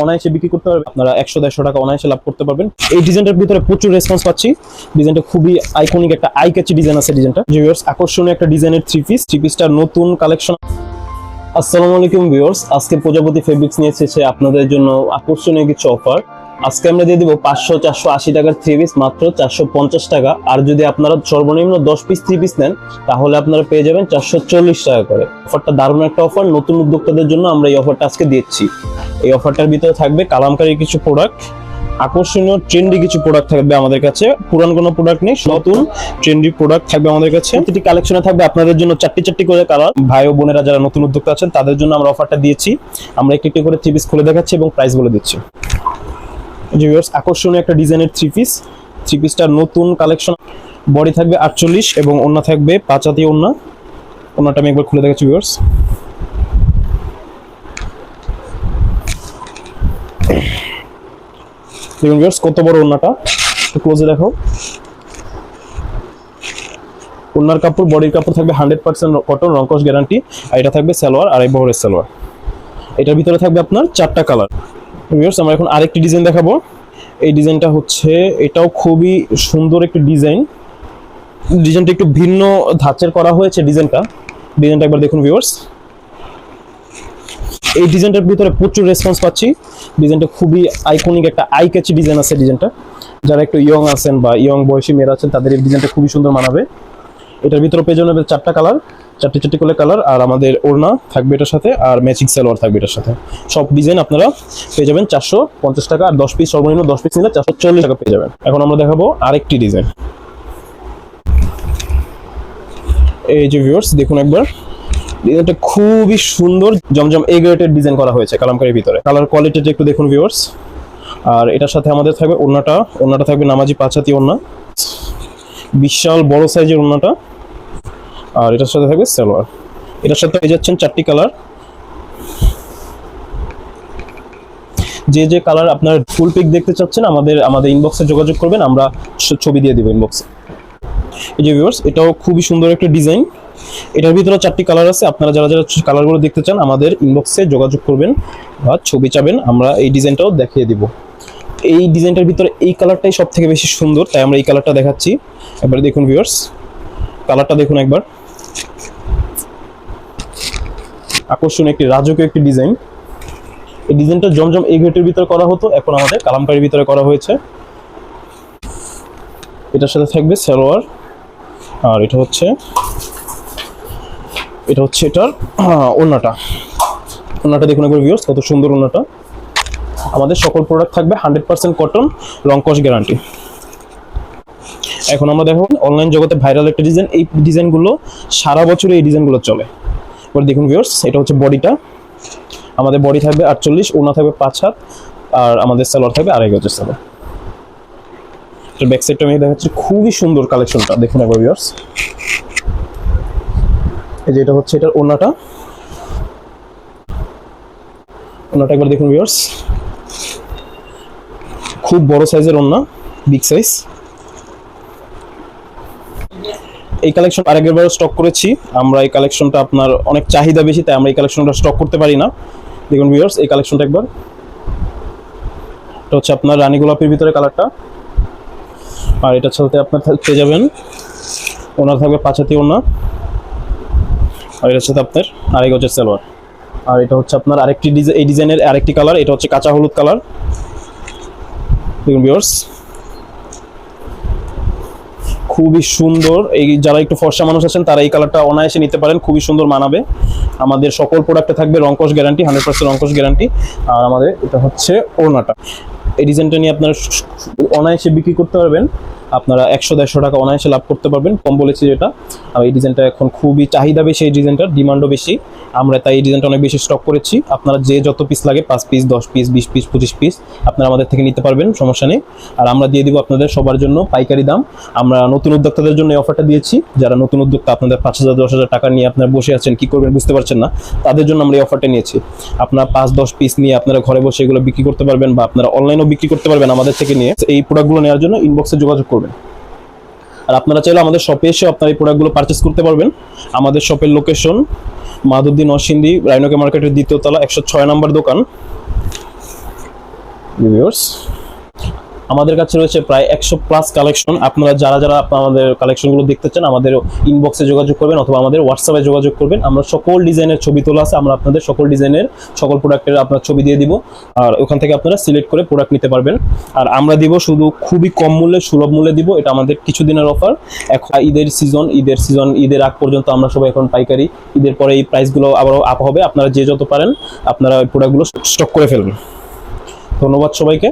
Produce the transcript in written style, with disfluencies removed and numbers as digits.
অনায়াসে বিক্রি করতে পারবেন। আপনারা 100-150 টাকা অনায়াসে লাভ করতে পারবেন। এই ডিজাইনটার ভিতরে প্রচুর রেসপন্স পাচ্ছি। ডিজাইনটা খুবই আইকনিক, একটা আই ক্যাচি ডিজাইন আছে ডিজাইনটা। ভিউয়ার্স, আকর্ষণীয় একটা ডিজাইনের থ্রি পিসটার নতুন কালেকশন। আসসালামু আলাইকুম ভিউয়ার্স, আজকে প্রজাপতি ফেব্রিক্স নিয়ে এসেছে আপনাদের জন্য আকর্ষণীয় কিছু অফার। আজকে আমরা দিয়ে দিব 500-480 টাকার থ্রি পিস মাত্র 450 টাকা। আর যদি আপনারা সর্বনিম্ন 10 পিস থ্রি পিস নেন তাহলে আপনারা পেয়ে যাবেন 440 টাকা করে। অফারটা দারুণ একটা অফার, নতুন উদ্যোক্তাদের জন্য আমরা এই অফারটা আজকে দিচ্ছি। এই অফারটার ভিতরে থাকবে কালামকারী কিছু প্রোডাক্ট, আকর্ষণীয় ট্রেন্ডি কিছু প্রোডাক্ট থাকবে আমাদের কাছে। পুরান কোনো প্রোডাক্ট নেই, নতুন ট্রেন্ডি প্রোডাক্ট থাকবে আমাদের কাছে। প্রতিটি কালেকশনে থাকবে আপনাদের জন্য চারটি করে কালার। ভাই ও বোনেরা যারা নতুন উদ্যোক্তা আছেন তাদের জন্য আমরা অফারটা দিয়েছি। আমরা একটি করে থ্রি পিস খুলে দেখাচ্ছি এবং প্রাইস বলে দিচ্ছি। ভিউয়ার্স, আকর্ষণীয় একটা ডিজাইনের থ্রি পিসটার নতুন কালেকশন। বডি থাকবে 48 এবং ওড়না থাকবে 5 হাতি ওড়না। ওড়নাটা আমি একবার খুলে দেখাচ্ছি ভিউয়ার্স। দেখুন ভিউয়ার্স কত বড় ওড়নাটা, ক্লোজে দেখো। ওড়নার কাপড়, বডির কাপড় থাকবে 100% কটন, রংকশ গ্যারান্টি। আর এটা থাকবে সালোয়ার, আড়াই বহরের সালোয়ার। এটার ভিতরে থাকবে আপনার 4টা কালার। ভিউয়ার্স, আমরা এখন আরেকটি ডিজাইন দেখাবো। এই ডিজাইনটা হচ্ছে, এটাও খুবই সুন্দর একটি ডিজাইনটা একটু ভিন্ন ধাঁচের করা হয়েছে। ডিজাইনটা একবার দেখুন ভিউয়ার্স। এই ডিজাইনটার ভিতরে প্রচুর রেসপন্স পাচ্ছি। ডিজাইনটা খুবই আইকনিক, একটা আই ক্যাচি ডিজাইন আছে ডিজাইনটা। যারা একটু ইয়ং আছেন বা ইয়ং বয়সী মেয়েরা আছেন তাদের এই ডিজাইনটা খুবই সুন্দর মানাবে। এটার ভিতরে পেয়ে যাবে 4টা কালার, চারটি করে কালার। আর আমাদের ওড়না থাকবে এটার সাথে, আর ম্যাচিং সালোয়ার থাকবে এটার সাথে। সব ডিজাইন আপনারা পেয়ে যাবেন 450 টাকা। আর 10 পিস, সর্বনিম্ন 10 পিস নিলে 440 টাকা পেয়ে যাবেন। এখন আমরা দেখাবো আরেকটি ডিজাইন। এই যে ভিউয়ার্স দেখুন একবার, ডিজাইনটা খুবই সুন্দর, জমজম এ গ্রেডের ডিজাইন করা হয়েছে কালামকারীর ভিতরে। কালার কোয়ালিটিটা একটু দেখুন ভিউয়ার্স। আর এটার সাথে আমাদের থাকবে ওড়নাটা থাকবে নামাজি 5 হাতি ওড়না, বিশাল বড় সাইজের ওড়নাটা। আর এটার সাথে থাকবে সালোয়ার। এটার সাথে পেয়ে যাচ্ছেন 4টি কালার। যে কালার আপনার ফুল পিক দেখতে চাচ্ছেন আমাদের ইনবক্সে যোগাযোগ করবেন, আমরা ছবি দিয়ে দিব ইনবক্সে। এই যে ভিউয়ার্স, এটাও খুবই সুন্দর একটা ডিজাইন। এটার ভিতরে 4টি কালার আছে। আপনারা যারা কালারগুলো দেখতে চান আমাদের ইনবক্সে যোগাযোগ করবেন বা ছবি চাবেন, আমরা এই ডিজাইনটাও দেখিয়ে দিব। এই ডিজাইনটার ভিতরে এই কালারটাই সব থেকে বেশি সুন্দর, তাই আমরা এই কালারটা দেখাচ্ছি। এবারে দেখুন ভিউয়ার্স, কালারটা দেখুন একবার। আকর্ষণীয় একটি রাজকীয় একটি ডিজাইন। এই ডিজাইনটা জমজম এই ঘেটের ভিতরে করা হতো, এখন আমাদের কালামকারীর ভিতরে করা হয়েছে। এটার সাথে থাকবে সালোয়ার। আর এটা হচ্ছে এটার ওড়নাটা দেখুন একবার ভিউয়ার্স, কত সুন্দর ওড়নাটা। আমাদের সকল প্রোডাক্ট থাকবে 100% কটন, রংকশ গ্যারান্টি। এখন আমরা দেখুন অনলাইন জগতে ভাইরাল একটা ডিজাইন। এই ডিজাইনগুলো সারা বছর এই ডিজাইনগুলো চলে। এবার দেখুন ভিউয়ার্স, এটা হচ্ছে বডিটা। আমাদের বডি থাকবে 48, ওড়না থাকবে 5 হাত, আর আমাদের সালোয়ার থাকবে 2.5 গজের সালোয়ার। এটা ব্যাক সাইডটা আমি দেখাচ্ছি, খুবই সুন্দর কালেকশনটা দেখুন একবার ভিউয়ার্স। এই যে এটা হচ্ছে এটার ওড়নাটা একবার দেখুন ভিউয়ার্স, খুব বড় সাইজের ওড়না, বিগ সাইজ। এই কালেকশন আরেকবার স্টক করেছি আমরা। এই কালেকশনটা আপনার অনেক চাহিদা বেশি, তাই আমরা এই কালেকশনটা স্টক করতে পারি না। দেখুন ভিউয়ার্স, এই কালেকশনটা একবার, এটা হচ্ছে আপনার রানী গোলাপের ভিতরে কালারটা। আর এটার সাথে আপনার পেয়ে যাবেন ওনার থাকবে 5 হাতি ওড়না। আর এটার সাথে আপনার 2.5 গজের সালোয়ার। আর এটা হচ্ছে আপনার আরেকটি ডিজাইন, এই ডিজাইনের আরেকটি কালার, এটা হচ্ছে কাঁচা হলুদ কালার। দেখুন ভিউয়ার্স, খুবই সুন্দর। এই যারা একটু ফর্সা মানুষ আছেন তারা এই কালারটা অনায়াসে নিতে পারেন, খুবই সুন্দর মানাবে। আমাদের সকল প্রোডাক্টে থাকবে রংকশ গ্যারান্টি, 100% রংকশ গ্যারান্টি। আর আমাদের এটা হচ্ছে ওড়নাটা। এই ডিজাইনটা নিয়ে আপনারা অনায়াসে বিক্রি করতে পারবেন। আপনারা 100-150 টাকা অনায়াসে লাভ করতে পারবেন, কম বলেছি যেটা। আর এই ডিজাইনটা এখন খুবই চাহিদা বেশি, এই ডিজাইনটার ডিমান্ডও বেশি। আমরা তাই এই ডিজাইনটা অনেক বেশি স্টক করেছি। আপনারা যত পিস লাগে, 5 পিস, 10 পিস, 20 পিস, 25 পিস আপনারা আমাদের থেকে নিতে পারবেন, সমস্যা নেই। আর আমরা দিয়ে দিব আপনাদের সবার জন্য পাইকারি দাম। আমরা নতুন উদ্যোক্তাদের জন্য এই অফারটা দিয়েছি। যারা নতুন উদ্যোক্তা, আপনাদের 5,000-10,000 টাকা নিয়ে আপনারা বসে আছেন, কি করবেন বুঝতে পারছেন না, তাদের জন্য আমরা এই অফারটা নিয়েছি। আপনারা 5-10 পিস নিয়ে আপনারা ঘরে বসে এগুলো বিক্রি করতে পারবেন, বা আপনারা অনলাইনেও বিক্রি করতে পারবেন আমাদের থেকে নিয়ে। এই প্রোডাক্টগুলো নেওয়ার জন্য ইনবক্সে যোগাযোগ করবেন। আর আপনারা চাইলে আমাদের শপে এসে আপনারা এই প্রোডাক্টগুলো পারচেস করতে পারবেন। আমাদের শপের লোকেশন মাধবদী নরসিংদী রাইনোকে মার্কেটের 2য় তলা 106 নম্বর দোকান। ভিউয়ার্স, আমাদের কাছে রয়েছে প্রায় 100+ কালেকশন। আপনারা যারা যারা আমাদের কালেকশনগুলো দেখতে চান আমাদের ইনবক্সে যোগাযোগ করবেন অথবা আমাদের হোয়াটসঅ্যাপে যোগাযোগ করবেন। আমরা সকল ডিজাইনের ছবি তোলা আছে, আমরা আপনাদের সকল ডিজাইনের সকল প্রোডাক্টের আপনার ছবি দিয়ে দিব, আর ওখান থেকে আপনারা সিলেক্ট করে প্রোডাক্ট নিতে পারবেন। আর আমরা দিব শুধু খুবই কম মূল্যে, সুলভ মূল্যে দিব। এটা আমাদের কিছুদিনের অফার। এখন ঈদের আগ পর্যন্ত আমরা সবাই এখন পাইকারি, ঈদের পরে এই প্রাইসগুলো আবারও আপ হবে। আপনারা যে যত পারেন আপনারা প্রোডাক্টগুলো স্টক করে ফেলবেন। ধন্যবাদ সবাইকে।